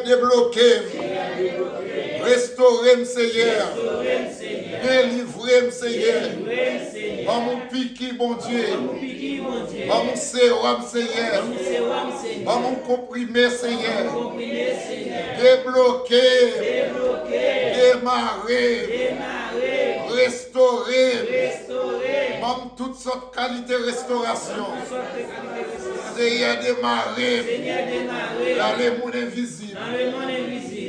débloquer. Restaurer, Seigneur. Délivrer, Seigneur. Par mon piqui, bon Dieu. Par mon sérum, Seigneur. Par mon comprimé, Seigneur. Débloquer. Démarrer. Restaurer. Par toutes sortes de qualités de restauration. Seigneur, démarrer. Dans les mondes invisibles.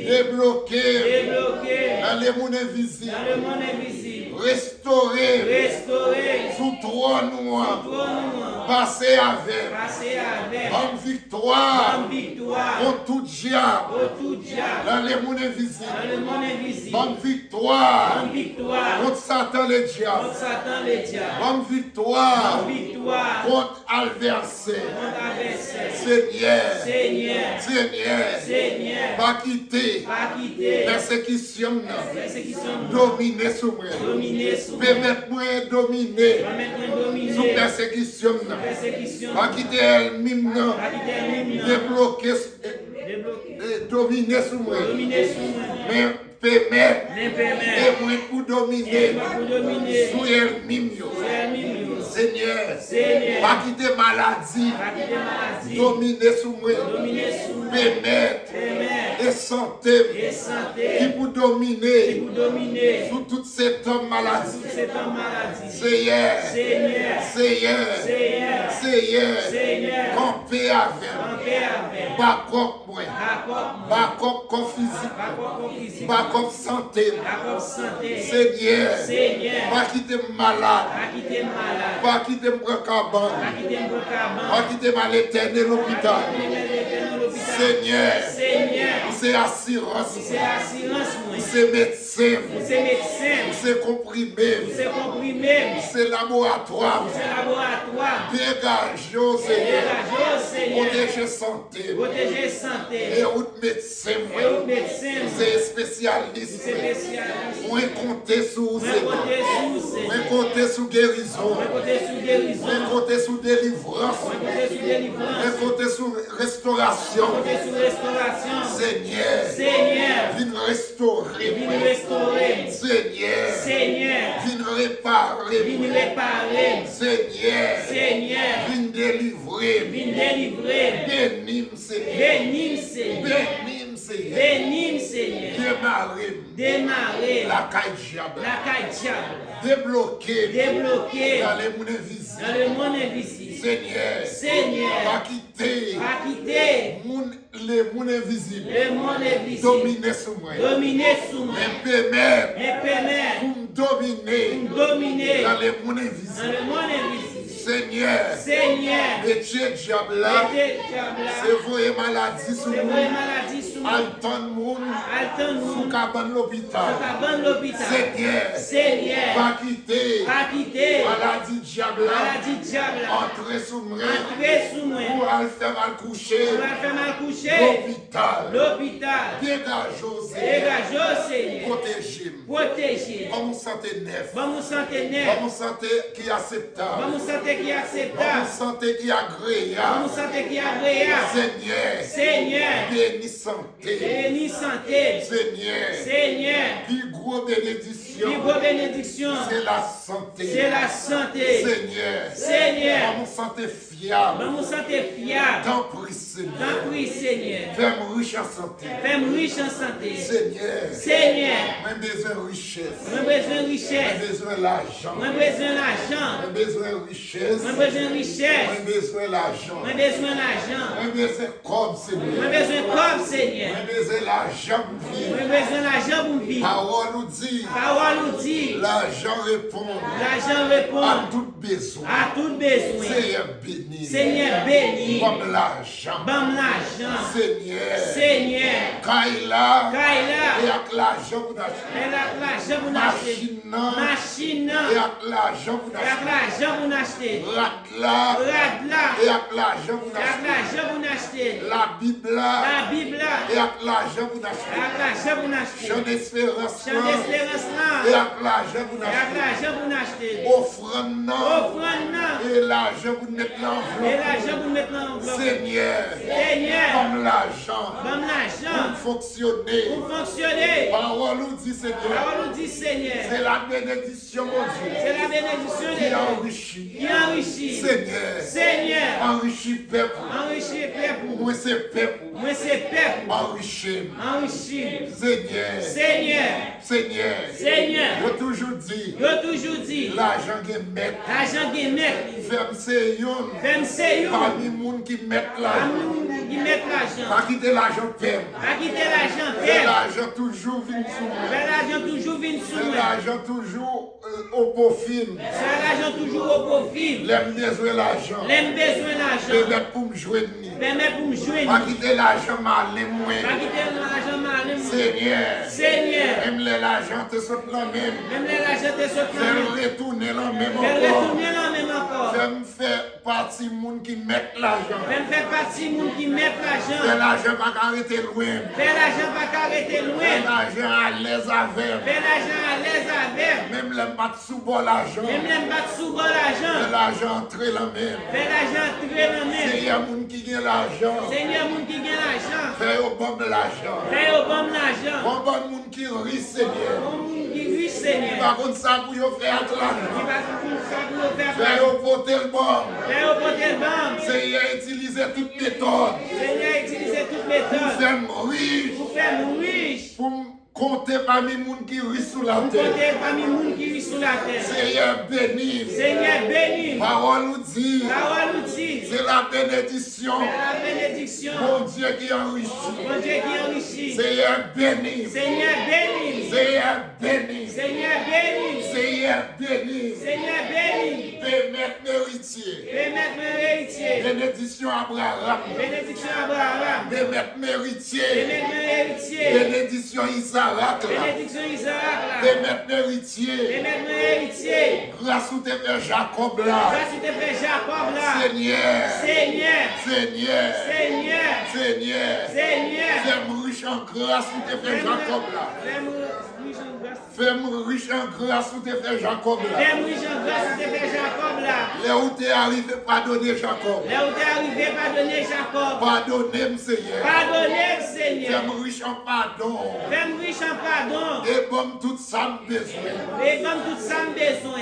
Débloquer. Dans les mondes invisibles. Restaurer. Sous trois noix. Passer avec. En victoire. Contre tout diable. Dans les mondes invisibles. En victoire. Contre Satan le diable. En victoire. Contre adversaire. Seigneur. Pas quitter. Persécution. Dominer sur moi. Permettre-moi de dominer. Sous persécution. Pas quitter elle-même. Débloquer. Dominer sur moi. Mais permettre. Et moi pour dominer. Sous elle-même. Seigneur. Pas quitter maladie. Dominer sur moi. Permettre. Et santé. Qui pour dominer. Sous toutes ces hommes maladies. Seigneur. Camper avec. Backup moi. Backup comme physique. Backup santé. Seigneur. Pas quitter malade. Pas quitter mon cabane. Pas quitter ma l'éternel l'hôpital. Seigneur. C'est assurance. C'est médecin. C'est comprimé. C'est laboratoire. Dégage, Seigneur. Protéger santé. Et autres médecins. C'est spécialiste. On est compté sur on est compté sur guérison. On est compté sur délivrance. On est compté sur restauration. Seigneur, viens restaurer. Seigneur, viens réparer. Seigneur, viens délivrer. Bénis, Seigneur. Démarrer. La caille diable. Débloquer. Dans les mondes invisibles. Seigneur. Pas quitter. Les mondes invisibles. Dominer sur moi. Et permettre. Pour me dominer. Dans les mondes invisibles. Seigneur, métier diable là, c'est voyer maladie sur nous, alton monde, sous cabane l'hôpital. Seigneur, pas quitter, maladie diable là, entrer sous moi, pour aller faire mal coucher, l'hôpital, dégage, Seigneur, protégez, comme vous sentez neuf, comme vous sentez qui est acceptable, comme vous sentez qui est agréable, Seigneur, bénis santé, Seigneur, plus gros bénédiction, c'est la santé, Seigneur, comme vous sentez fiable, dans prix, Seigneur, fais-moi riche en santé, Seigneur, même besoin de richesse, même besoin l'argent, même besoin de richesse, même besoin l'argent, même besoin comme Seigneur, même besoin l'argent pour vivre, parole nous dit, l'argent répond à tout besoin, Seigneur béni, comme l'argent, Seigneur, Kaila, et avec l'argent pour acheter, machine, et avec l'argent pour acheter, radla, et avec l'argent pour acheter, la Bible, et avec l'argent pour acheter, champ d'espérance, et avec l'argent pour acheter, offrande, et l'argent pour mettre l'enveloppe, Seigneur, comme l'argent, fonctionner. Parole nous dit Seigneur. C'est la bénédiction, mon Dieu. C'est la bénédiction de Dieu. Qui enrichit. Seigneur. Enrichis peuple. Moi c'est peuple. Enrichis. Seigneur. Yo toujours dit. L'argent qui met. Femme c'est yon. Parmi moun qui met l'argent. Pas quitter l'argent peuple. L'argent toujours vient sous moi. L'argent toujours au profil. L'aime besoin l'argent. Permet pour me joindre. Pas quitter l'argent mal moi. Seigneur. Même l'argent te saute la même. Faire retourner la même encore. Faire partie moun qui met l'argent. Faire l'argent pas arrêter loin. L'argent à l'aise avec. Même les pas sous bol l'argent. L'argent entrer la même. Seigneur moun qui gagne l'argent. Faire au bon de l'argent. Bon moun qui riche Seigneur. Par contre ça pour yo faire l'argent. Faire au porter le bon. Seigneur utiliser toute méthode. Pour faire riche. Pour compter parmi les gens qui riche sur la terre. Seigneur béni. Parole nous dit. C'est la bénédiction. Mon Dieu qui enrichit. Seigneur béni. Permettre méritier. Bénédiction Abraham. Permettre méritier. Bénédiction Isaac. Permettre méritier. Grâce où te fait Jacob là. Seigneur. Fais-moi riche en grâce où te fait Jacob là. Fais-moi riche en grâce où te fait Jacob là. Là où t'es arrivé, pardonnez Jacob. Pardonnez-moi Seigneur. Fais-moi riche en pardon. Et bon tout ça besoin.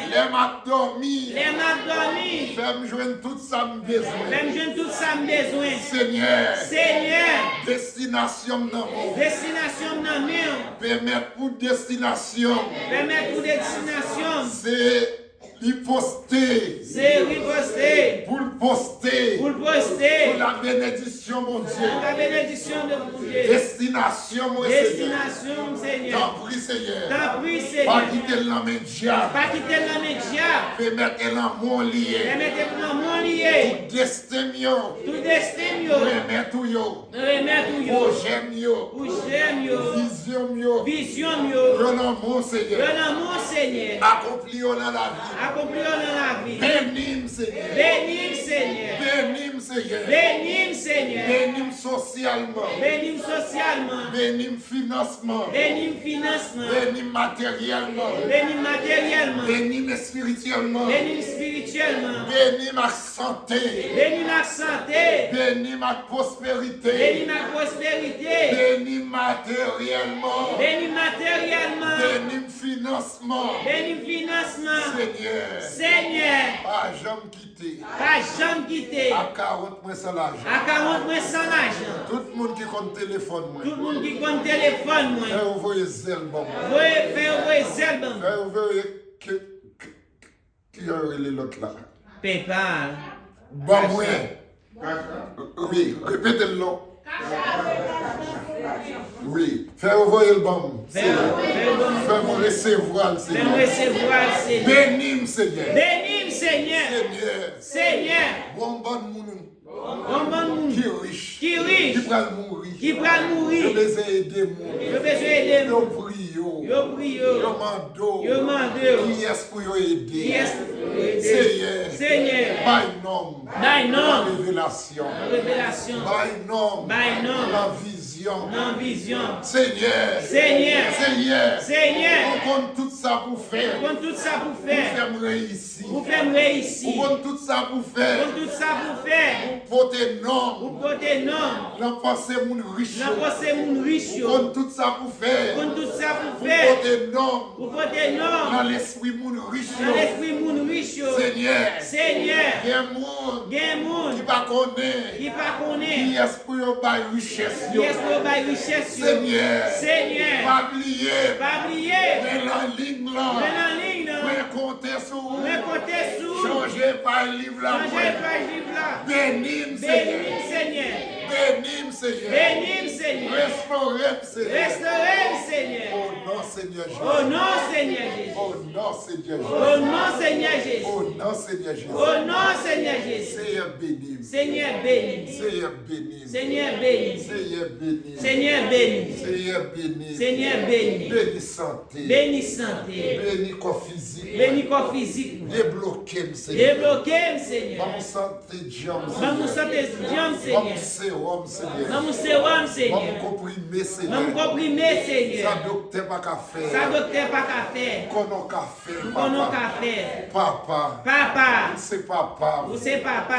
Les m'a dormi. Fais-moi joindre tout ça besoin. Seigneur. Destination nan mon. Permettre pour destination. C'est riposter. Pour poster. Pour la bénédiction, mon Dieu. Destination, mon Seigneur. T'en prie, Seigneur. Pas quitter la main diable. Permettre mon lié. Tout destin, remettre tout yo. Vision, mon Seigneur. Accomplis dans la vie. Bénis Seigneur. Bénis socialement. Bénis financement. Bénis matériellement. Bénis spirituellement. Bénis ma santé. Bénis ma prospérité. Bénis matériellement. Bénis financement. Seigneur. Pas jamais quitter. À 40 mois sans l'argent. Tout le monde qui compte téléphone. Fais ouvrir zèle bon. Fais ouvrir qui a eu l'autre là. PayPal. Bon moi. Oui, répétez le nom. Oui, fais ouvrir le bon. Fais-moi recevoir le Seigneur. Bénis Seigneur. Bon moun. Qui riche. Qui va mourir. Je besoin aider moun. Yo prie. Yo mando. Qui est pour yo aider. Seigneur. By nom. La révélation. By nom. La vision. Seigneur. On compte tout ça pour faire. Vous comptez tout ça pour faire. Pour faire réussir. Vous faites réussir. Vous comptez tout ça pour faire. Vous comptez tout ça pour faire. Pour porter nom. Vous portez nom. L'empenser mon riche. L'empenser mon riche. Vous comptez tout ça pour faire. Vous comptez tout ça pour Pour faire. porter nom. Vous portez nom. Dans l'esprit mon riche. Dans l'esprit mon riche. Seigneur. Seigneur. Il y a un monde. Il y a un monde. Qui pas connaît. Qui pas connaît. Qui est pour bailler richesse. Qui est pour bailler richesse. Seigneur. Seigneur. Pas oublier. Pas oublier. Mais la ligne là. Mais la ligne là. Mais compter sur. Mais compter sur. Changer par le livre là. Changer par le livre là. Bénis Seigneur. Bénis Seigneur. Bénis Seigneur. Bénis Seigneur. Restaurez Seigneur. Restaurez Seigneur. Au nom Seigneur Jésus. Au nom Seigneur Jésus. Au nom Seigneur Jésus. Au nom Seigneur Jésus. Au nom Seigneur Jésus. Au nom Seigneur Jésus. Seigneur béni. Seigneur béni. Seigneur béni. Seigneur béni. Seigneur béni. Seigneur béni. Seigneur béni. Seigneur béni. Béni santé. Béni santé. Béni corps physique. Béni corps physique. Débloquez Seigneur. Débloquez Seigneur. Vamos santé Diam Vamos santé Diam Seigneur. Vamos sérum Seigneur. Vamos sérum Seigneur. Vamos comprimé Seigneur. Vamos comprimé Seigneur. Ça docteur pas qu'à faire. Ça docteur pas qu'à faire. Qu'on qu'à faire. Qu'on qu'à faire. Papa. Papa. C'est papa. C'est papa.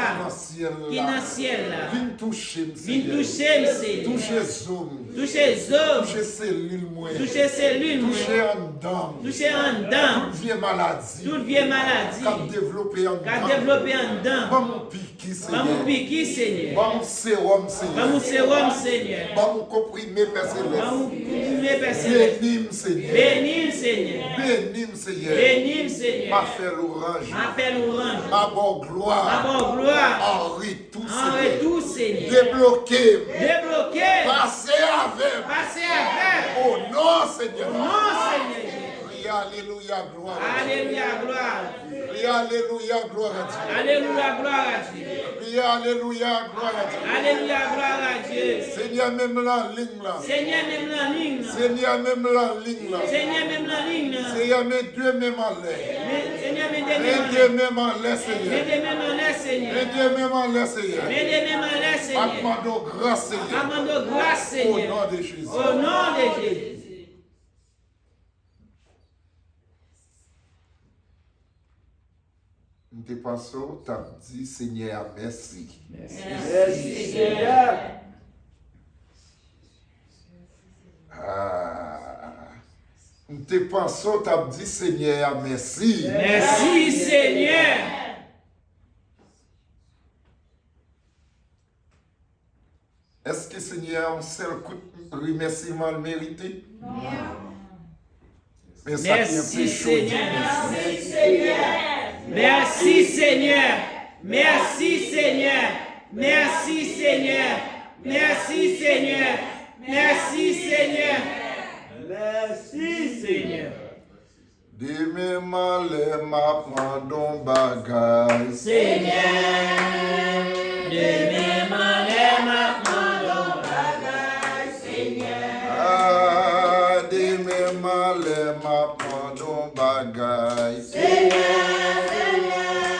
Qui dans Qui dans ciel là. Viens toucher Viens toucher Seigneur. Toucher zoom. Toucher zoom. Toucher cellule moi. Toucher cellule moi. Toucher en dedans. Toucher en dedans. Toute vieille maladie. Toute vieille maladie. Qu'a développé en dedans. Qu'a développé en dedans. Vamos piquer Seigneur. Vamos piquer Seigneur. Vamos sérum Seigneur. Vamos sérum Seigneur. Vamos comprimer Père Céleste. Vamos comprimer Père Céleste. Bénis Seigneur. Bénis Seigneur. Bénis Seigneur. Bénis Seigneur. Ma fait l'orange. Ma fait l'orange. Ma bonne gloire. Ma bonne gloire. Henri tout En Seigneur. retour Seigneur. Débloquer. Débloquer. Passez avec. Passez avec. Au nom Seigneur. Au nom Seigneur Jésus. Alléluia, gloire. Alléluia, gloire. Alléluia, gloire à Dieu. Alléluia, gloire à Dieu. Alléluia, gloire à Dieu. Alléluia, gloire à Dieu. Seigneur, même la ligne là. Seigneur, même la ligne là. Seigneur, même la ligne là. Seigneur, même la ligne là. Seigneur, mes Dieu, même en l'air. Seigneur, mes Mes Dieu, même en l'air, Seigneur. Mes Dieu, même en l'air, Seigneur. Mes Dieu, même en l'air, Seigneur. Mes Dieu, même en l'air, Seigneur. Demandons grâce, Seigneur. Demandons grâce, Au Seigneur. nom de Jésus. Au nom de Jésus. Nous te passons, tu as dit, Seigneur, merci. Merci, Seigneur. Nous te passons, tu as dit, Seigneur, merci. Merci, Seigneur. Est-ce que Seigneur, un seul coup de remerciement le mérité? Non. Merci, Seigneur. Merci, Seigneur. Merci, Seigneur. Merci, Seigneur. Merci, Seigneur. Merci, Seigneur. Merci, Seigneur. Merci, Seigneur. Demain, malais, ma pardon, bagaille. Seigneur. Demain, malais, ma pardon, bagaille. Seigneur. Ah, demain, malais, ma pardon, bagaille. Seigneur. Seigneur,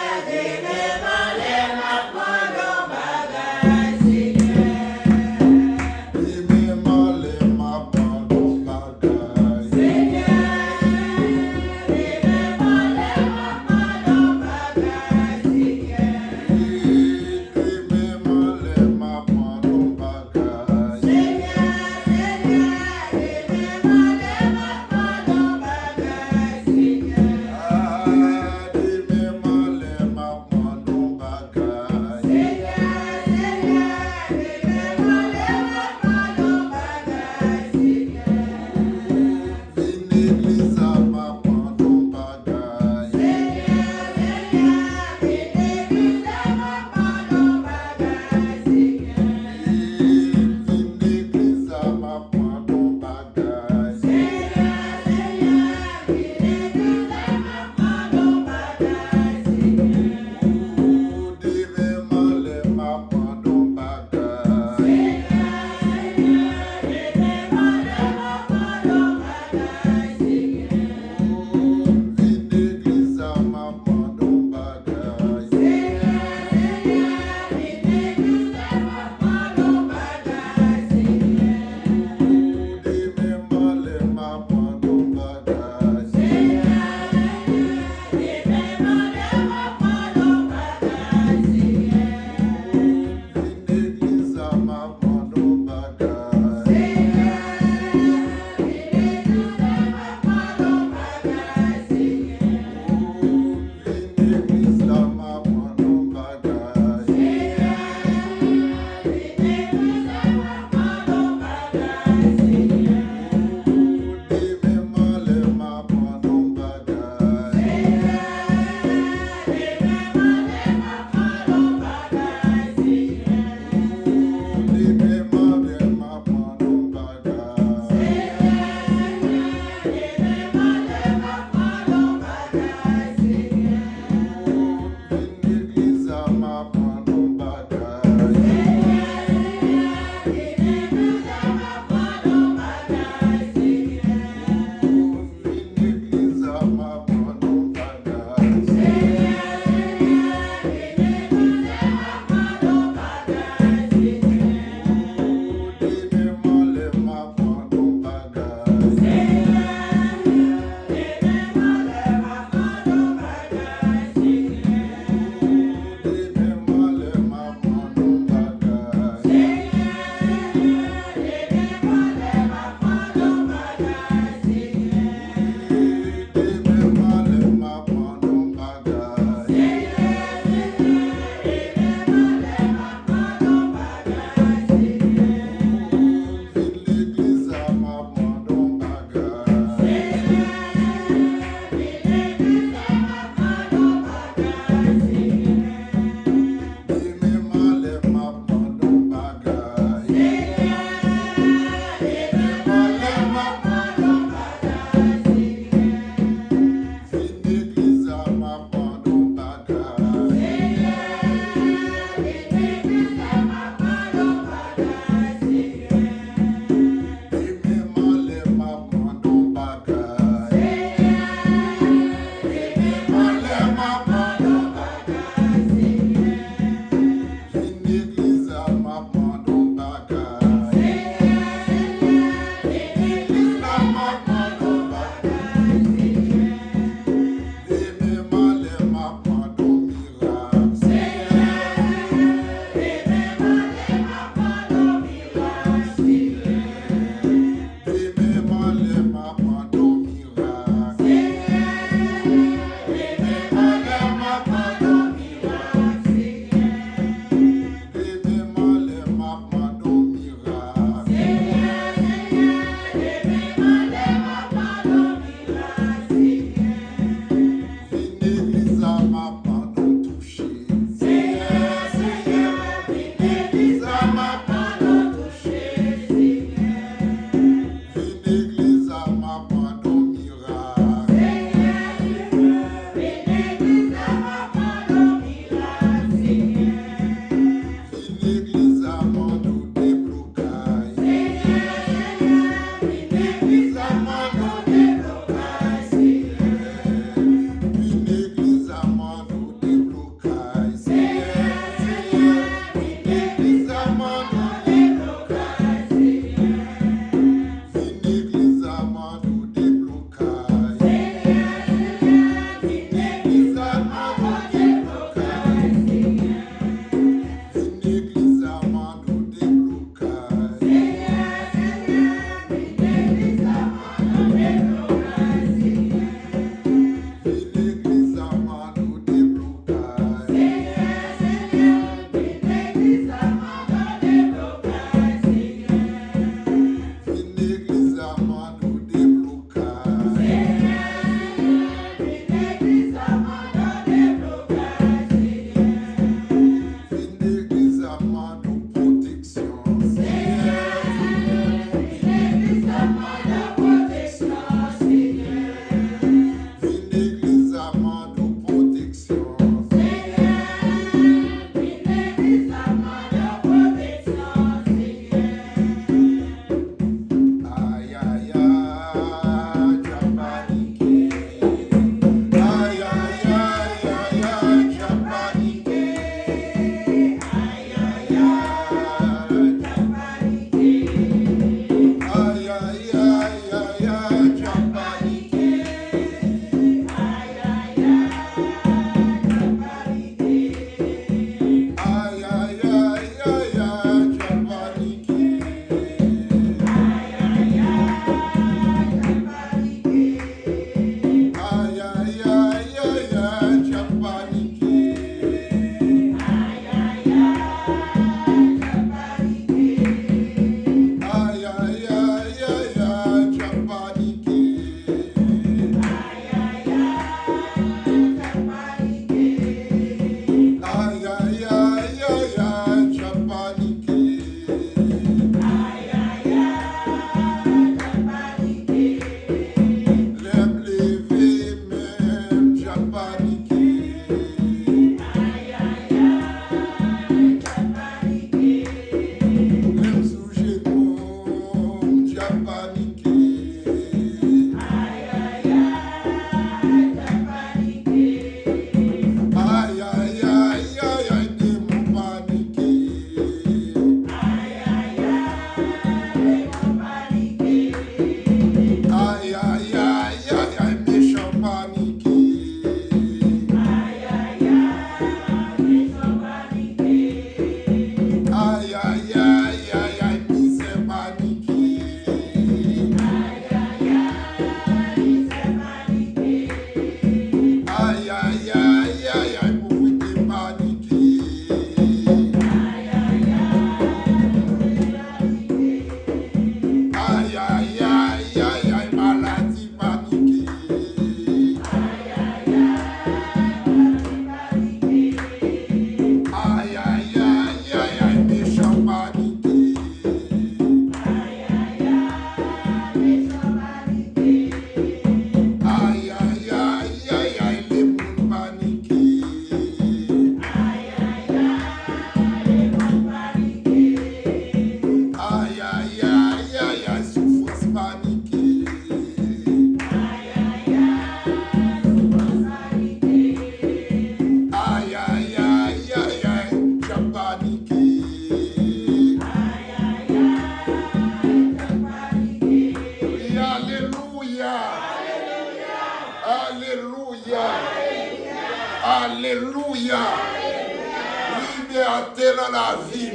Liberté dans la vie.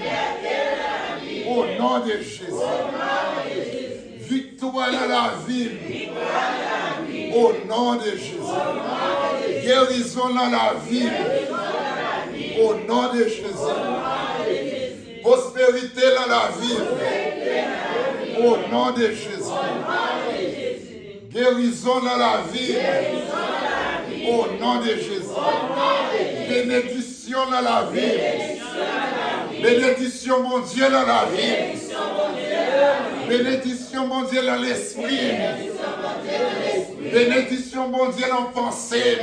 Au nom de Jésus. Victoire dans la vie. Au nom de Jésus. Guérison dans la vie. Au nom de Jésus. Prospérité dans la vie. Au nom de Jésus. Guérison dans la vie. Au nom de Jésus. Bénédiction dans la vie. Bénédiction mon Dieu dans la vie. Bénédiction mon Dieu dans l'esprit. Bénédiction mon Dieu dans la pensée.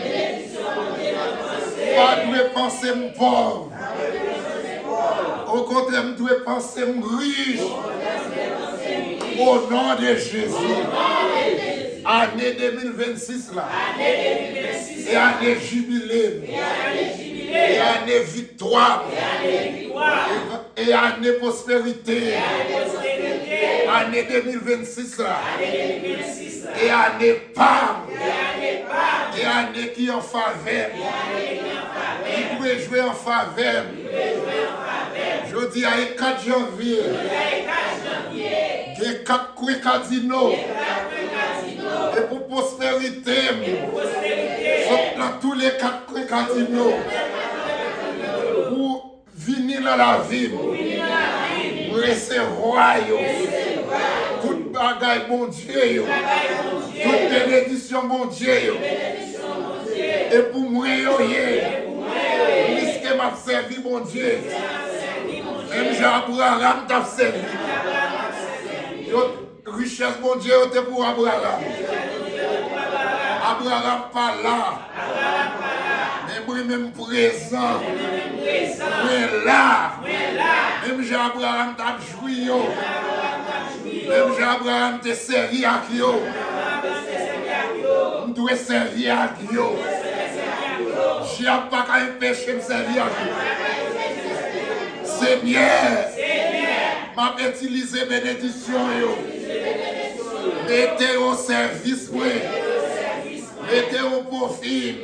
Pas de penser pauvre. Au contraire, je dois penser riche. Au nom de Jésus. Année 2026 là. Et année jubilé. Et année victoire. Et année prospérité. Année 2026 là. Et année Pâques. Et année qui est en faveur. Qui doit jouer en faveur. Je dis à 4 janvier. Il y a 4 casinos. Et pour prospérité. Dans tous les 4 casinos. Pour venir dans la ville. Pour recevoir. Toute bagaille mon Dieu. Toute bénédiction mon Dieu. Et pour moi, puisque m'a servi mon Dieu. Même Jean-Abraham t'a servi. Richesse mon Dieu, c'était pour Abraham. Abraham pas là. Mais moi-même présent. Mais là. Même Jean-Abraham t'a joui. Même Jean-Abraham t'a servi à qui. Je dois servir à qui. Je n'ai pas qu'à empêcher de servir à qui. Seigneur, m'a utilisé bénédiction. Mettez au service, mettez au profit.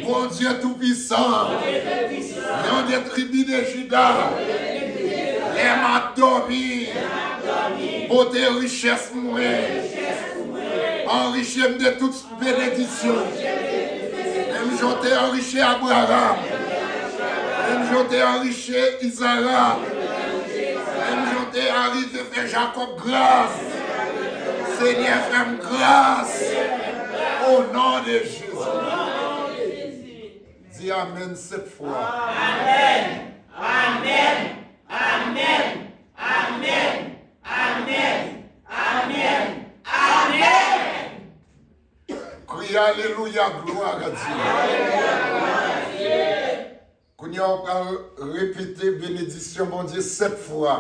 Bon Dieu Tout-Puissant, Lion des tribus de Juda, les m'a dormi, beauté richesse, enrichis-moi de toute bénédiction. Même je t'ai enrichi Abraham, même je t'ai enrichi Isaac, même je t'ai arrivé faire Jacob grâce. Seigneur, fais-moi grâce. Au nom de Jésus. Dis Amen 7 fois. Amen. Amen. Amen. Amen. Amen. Amen. Amen. Crie Alléluia, gloire à Dieu. Quand on va répéter bénédiction, mon Dieu, 7 fois.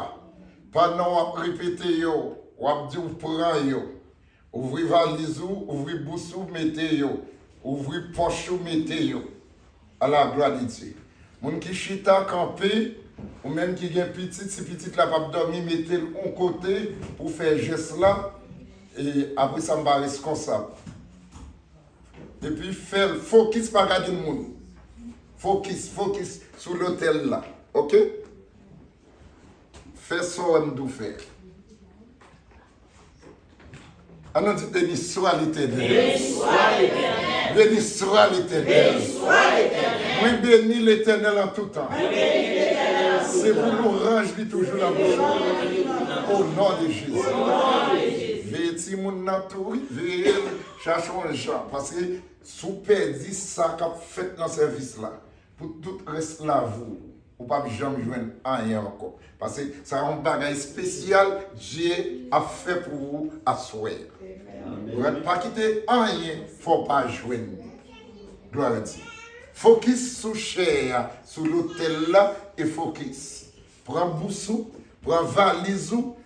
Pendant on va répéter, on va dire, prends, ouvrez valise, ouvrez bouche, mettez, ouvrez poche, mettez. À la gloire de Dieu. Moun qui chita campé, ou même qui gen petit, si petit la pas dormir, mettez-le en côté pour faire geste là, et après ça m'a responsable. Et puis faire focus par garder le monde. Focus sur l'hôtel là. Ok? Fais ça on doit faire. On dit béni soit l'Éternel. Béni soit l'Éternel. Béni soit l'Éternel. Béni soit l'Éternel. Oui, bénis l'Éternel en tout temps. Oui, béni l'Éternel. C'est pour nous ranger toujours la bouche. Au nom de Jésus. Au nom de Jésus. Veillez si mon nature, veillez, cherchons les gens. Parce que sous perdu ça qu'a fait dans le service là. Pour tout reste là, vous ne pouvez jamais joindre rien encore. Parce que c'est un bagage spécial Dieu a fait pour vous à souhait. Vous ne pas quitter rien, il ne faut pas joindre. Gloire à Dieu. Focus sur chair, sur l'hôtel là, et focus. Prends boussou, prends valise ou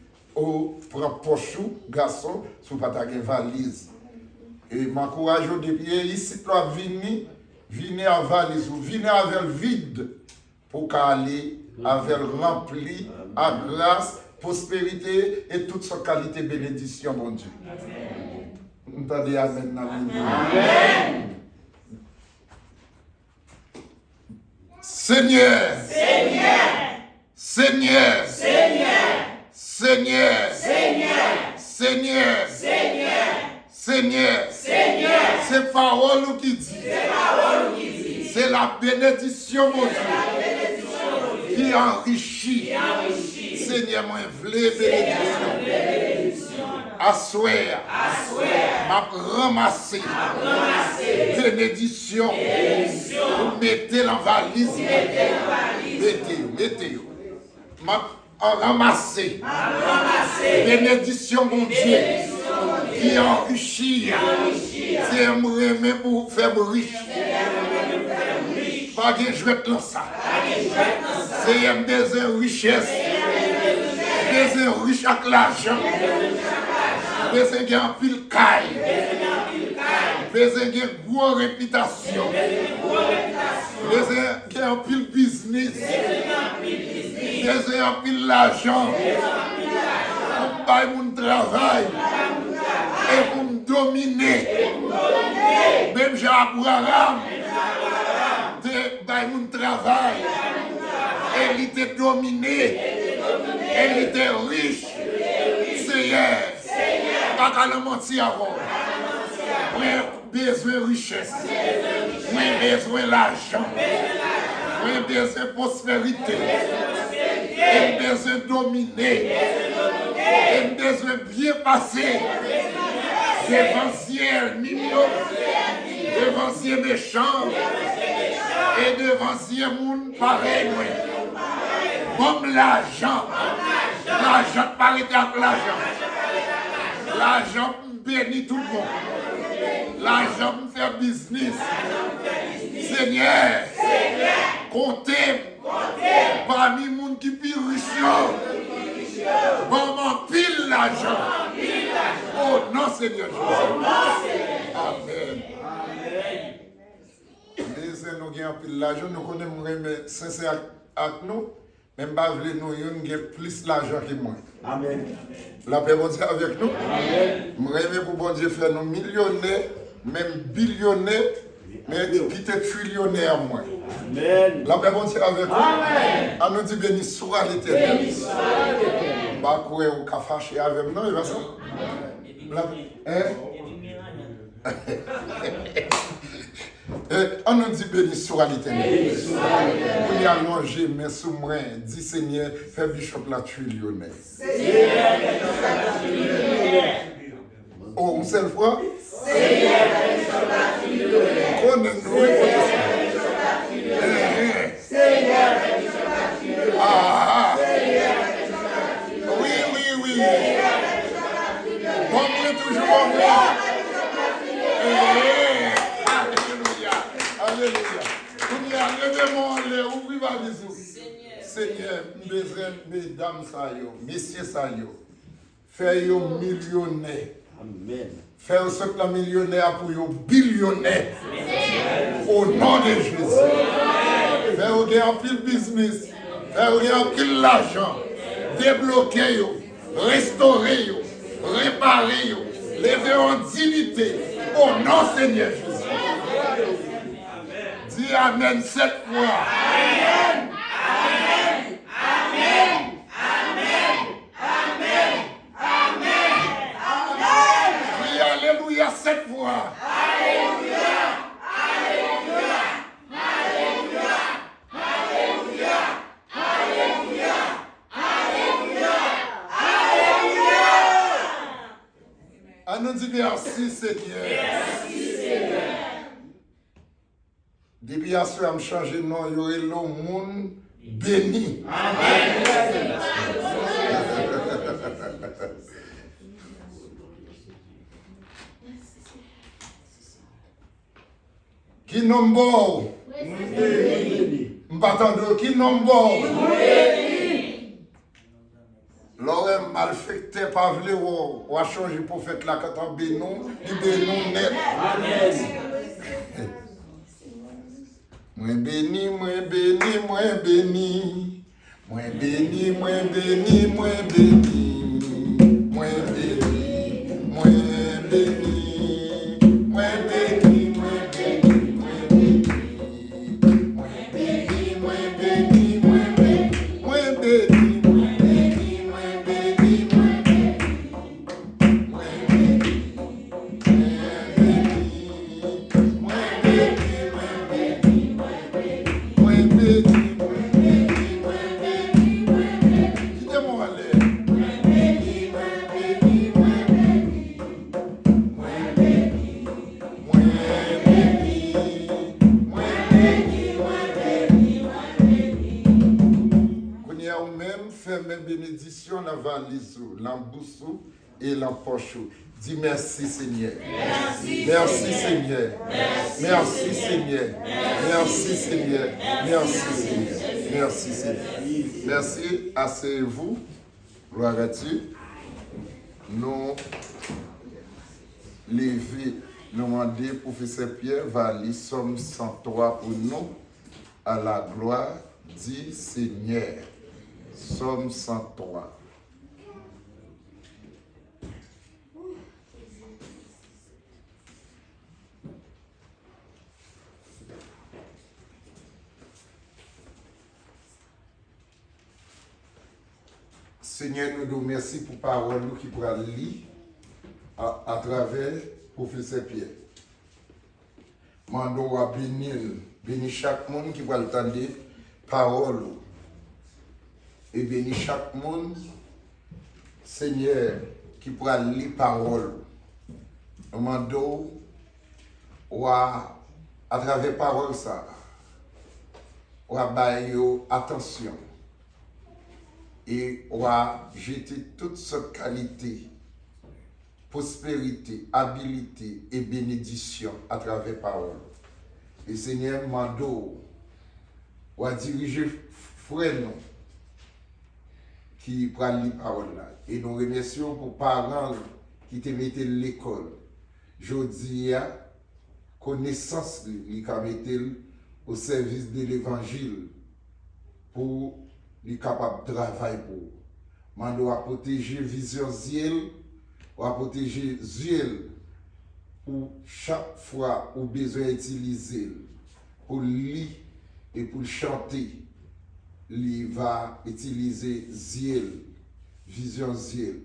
prends pochou, garçon, sur pas ta valise. Et m'encourage depuis ici, toi, venez à valise ou venez avec le vide pour aller avec rempli à grâce, prospérité et toute sa qualité bénédiction, mon Dieu. Entendez amen. Amen. Seigneur. Seigneur. Seigneur. Seigneur. Seigneur. Seigneur. Seigneur. Seigneur. Seigneur. Seigneur. C'est parole qui dit. C'est parole qui dit. C'est la bénédiction, mon Dieu, qui enrichit. Seigneur, moi, v'lais bénédiction. Assoir. M'a ramassé. Bénédiction. Vous mettez la valise. Mettez. M'a ramassé. Bénédiction, mon Dieu, qui enrichit. C'est un remède pour faire riche. Pas que je vais te lancer ça. C'est un désir richesse. Désir riche avec l'argent. Désir qui a un pile caille. Désir qui a une grosse réputation. Désir qui a un pile business. Désir qui a un pile l'argent. Pour pas mon travail. Et pour me dominer. Même j'ai Abraham. Dans mon travail, elle était dominée, elle était riche. Seigneur, pas qu'à le mentir avant. Moi, besoin de richesse, moi, besoin d'argent, moi, besoin de prospérité, moi, besoin de dominer, moi, besoin de bien passer. Dévancier mignon, dévancier méchant. Et devant ces monde pareil, comme l'argent. L'argent pas arrêter avec l'argent. L'argent bénit tout le monde. L'argent me fait business. Seigneur, comptez parmi les gens qui plus riches. Bon, pile l'argent. Oh non, Seigneur Jésus. Amen. Nous avons pile l'argent, nous connaissons sincère avec nous, même pas nous avons plus l'argent que moi. Amen. La paix bon Dieu avec nous. Nous avons pour bon Dieu faire nous millionnaires, même billionnaires, mais qui te trillionnaires moi. Amen. La paix bon Dieu avec nous. Amen. À nous dit béni soit l'éternel. Béni soit l'éternel. Bah quoi on ka fâché avec nous, il va ça. On nous dit béni soit l'éternel. On y a allongé, mais sous moi, dit Seigneur, fais bishop la trillionnaire. Oh, une seule fois? Seigneur, fais bishop la trillionnaire. Connais-nous. Seigneur, fais bishop la trillionnaire. Ah, Seigneur, fais bishop la trillionnaire. oui. Seigneur, fais bishop la trillionnaire. Bon, moi, toujours bon. Alléluia. On y a levé mon lait, ouvri valise. Seigneur, besoin mesdames ça yo, messieurs ça yo. Faire yo millionnaire. Amen. Faire ce plan millionnaire pour yo billionnaire. Au nom de Jésus. Faire yo gagner pile business. Faire yo gagner pile l'argent. Débloquer yo, restaurer yo, réparer yo, lever en dignité. Au nom Seigneur Jésus. Dis Amen 7 fois. Amen. Amen. Amen. Amen. Amen. Amen. Amen. Dis Alléluia 7 fois. Alléluia. Alléluia. Alléluia. Alléluia. Alléluia. Alléluia. Alléluia. On nous dit merci Seigneur. Merci Seigneur. Depuis à ce moment changé de nom, il y aurait le monde béni. Amen. Qui nombre? M'attendons qui nombre? L'aurait malfecté par vle ou a changé pour faire la carte bénou, il bénou net. Amen. Moi béni, moi béni, moi béni. Moi béni, moi béni, moi béni. Moi béni, moi béni. Moi béni, moi béni, moi béni. Moi béni, moi valise, l'embousse et l'empoche. Dis merci Seigneur. Merci Seigneur. Merci Seigneur. Merci Seigneur. Merci Seigneur. Merci Seigneur. Merci. Asseyez-vous. Gloire à Dieu. Nous lever, nous demander, professeur Pierre va lire Somme 103 pour nous. À la gloire du Seigneur. Somme 103. Seigneur, nous nous remercions pour la parole qui pourra lire à travers le professeur Pierre. Mando à bénir chaque monde qui va entendre la parole. Et bénir chaque monde, Seigneur, qui pourra lire la parole. Nous demandons à travers la parole, ça, attention. Et on va jeter toutes sortes de qualités, prospérité, habileté et bénédiction à travers la parole. Et Seigneur, Mando, on va diriger frère nous qui prennent la parole là. Et nous remercions pour les parents qui te mettent l'école. Je dis, connaissance, qui mettent au service de l'évangile pour les capables de travailler pour. Man doit protéger vision ziel, doit protéger ziel pour chaque fois où besoin utiliser pour lire et pour chanter. Il va utiliser ziel, vision ziel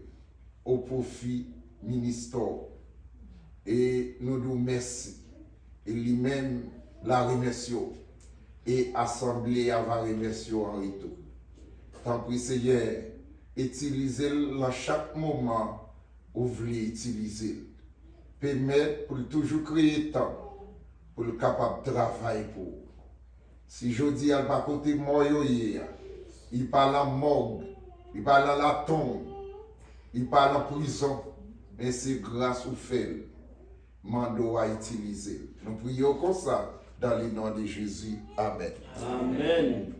au profit ministère. Et nous nous remercions. Et lui-même la remercions. Et assemblée va remercier en retour. Tant pis Seigneur, utilisez-le dans chaque moment où vous voulez utiliser. Permettre pour toujours créer temps pour le capable de travailler pour. Si je dis elle va côté mort il parle en morgue, il parle à la tombe, il parle en prison, mais c'est grâce au fait mando à utiliser. Nous prions comme ça dans le nom de Jésus. Amen. Amen.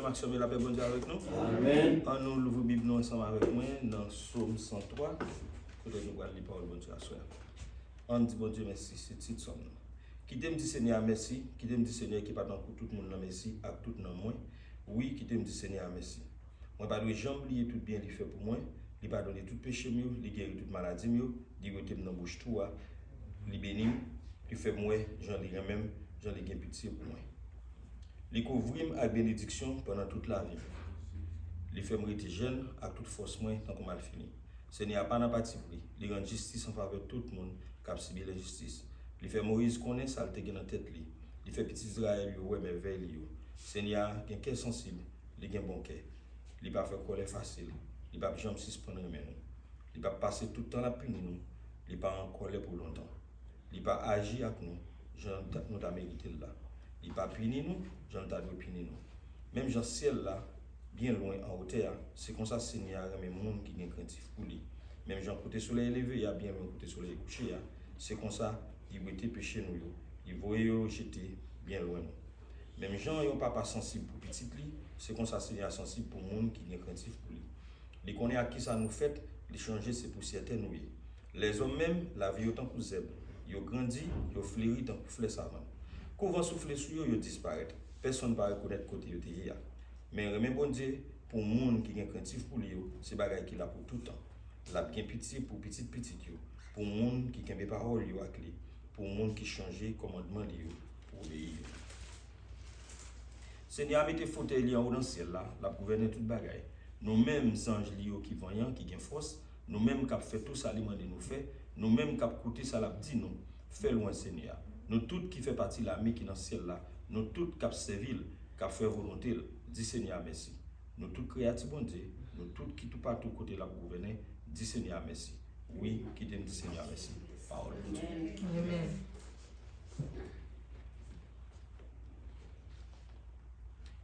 Maxime, la paix, bon Dieu avec nous. Amen. On nous l'ouvre Bible nous ensemble avec moi dans Somme 103. Côté nous allons lire parole bon Dieu à soi. On dit bon Dieu merci, c'est titre somme. Qui t'aime dit Seigneur merci, qui t'aime dit Seigneur qui pardonne pour tout le monde merci, à tout le monde. Oui, qui t'aime dit Seigneur merci. Moi pas de jamais oublier tout bien qu'il fait pour moi, il pardonne tout péché mieux, il guérit toute maladie mieux, il rete dans bouche tout, il bénit, il fait moi, j'en ai même, j'en ai pitié pour moi. Il couvre avec bénédiction pendant toute la vie. Il fait me rester jeune avec toute force moins tant qu'on mal fini. Seigneur pas n'a pas de prix. Il rend justice en faveur de tout le monde qui a subi la justice. Il fait Moïse connaître ça le dans tête lui. Il fait petit Israël ouais mais veille lui. Seigneur qui est sensible, il a un bon cœur. Il pas faire colère facile. Il pas jamais suspendre nous. Il pas passer tout le temps à punir nous. Il pas en colère pour longtemps. Il pas agir avec nous. Nous t'a mérité là. Il pas punir nous, j'en t'a dû punir nous. Même dans ciel là, bien loin en hauteur, c'est comme ça Seigneur même monde qui est craintif pour lui. Même Jean côté soleil élevé, il y a bien même côté soleil couché, c'est comme ça il veut péché nous, il veut jeter bien loin nous. Même Jean yon papa sensible pour petit lui, c'est comme ça Seigneur sensible pour monde qui est craintif pour lui. Il connaît à qui ça nous fait, il changer c'est pour certaines nous. Les hommes même la vie autant que zèbre, ils grandit, ils fleuri tant que fleur savane. Quand on souffle sur eux, ils disparaissent. Personne ne va reconnaître côté de mais remet bon Dieu pour les gens qui sont craintifs pour lui, c'est bagaille qu'il a pour tout le temps. Il a bien pitié pour petit pour les gens qui ont des paroles à clé, pour les gens qui changent le commandement pour obéir. Seigneur, mettez fauteuil en haut dans le ciel là, la gouverner toute bagaille. Nous-mêmes anges qui voyants, qui ont force, nous-mêmes qui fait tout ça, nous fait, nous-mêmes qui coûté ça, la dit nous, fais loin Seigneur. Nous tous qui fait partie de l'armée qui est dans le ciel là, nous tous qui servir, qui fait volonté, dis Seigneur merci. Nous tous créatifs bon Dieu, nous tous qui tout partout côté la gouverner, dis Seigneur merci. Oui, qui dit Seigneur merci. parole de Dieu. Amen.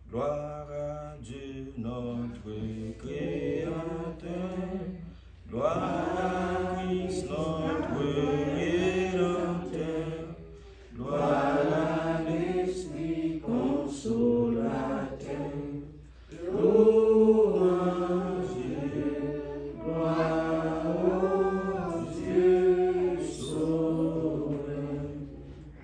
Gloire à Dieu, notre Créateur. Gloire à Christ, notre Rédempteur. Gloire à l'Esprit consolateur. Louange, gloire au Dieu sauveur.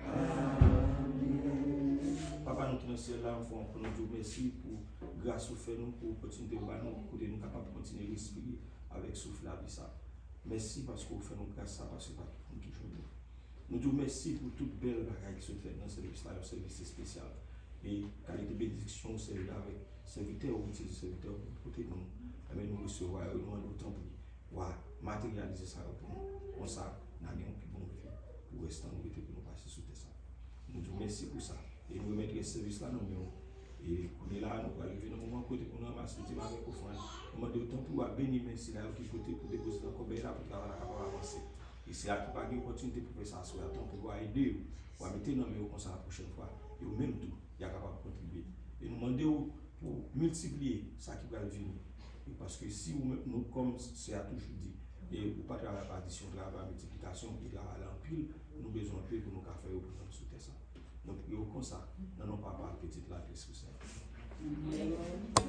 Amen. Papa, nous tenons cela pour nous dire merci pour grâce au fait nous pour continuer de nous pour nous capables de continuer à respirer avec souffle la vie ça. Merci parce que vous faites nous grâce ça parce que pas tout qui joue. Nous disons merci pour toute belle bagaille qui se fait dans ce service là, un service spécial. Et qualité de bénédiction, c'est avec serviteur ou serviteur pour côté nous. Mais nous recevons nous demandons autant pour matérialiser ça pour nous. Comme ça, nous avons un plus bon vie pour rester en vérité pour nous passer sous ça. Nous disons merci pour ça. Et nous remettons ce service là nous mieux. Et pour nous là, nous allons arriver dans le moment côté pour nous ramasser le avec offrande. Nous demandons autant pour bénir merci là qui côté pour déposer dans le combien là pour travailler capable avancer. Et c'est là qu'il n'y a pas d'opportunité pour faire ça, soit pour pouvoir aider, pour mettre dans le comme ça la prochaine fois. Et au même tout, il y a capable de contribuer. Et nous demandons pour multiplier ça qui va venir. Parce que si nous, comme c'est à toujours dit, et vous pas travailler par addition, travailler par multiplication, et travailler en pile, nous avons besoin de pile pour nous faire pour nous soutenir ça. Donc, comme ça, nous n'avons pas par petite la Christ.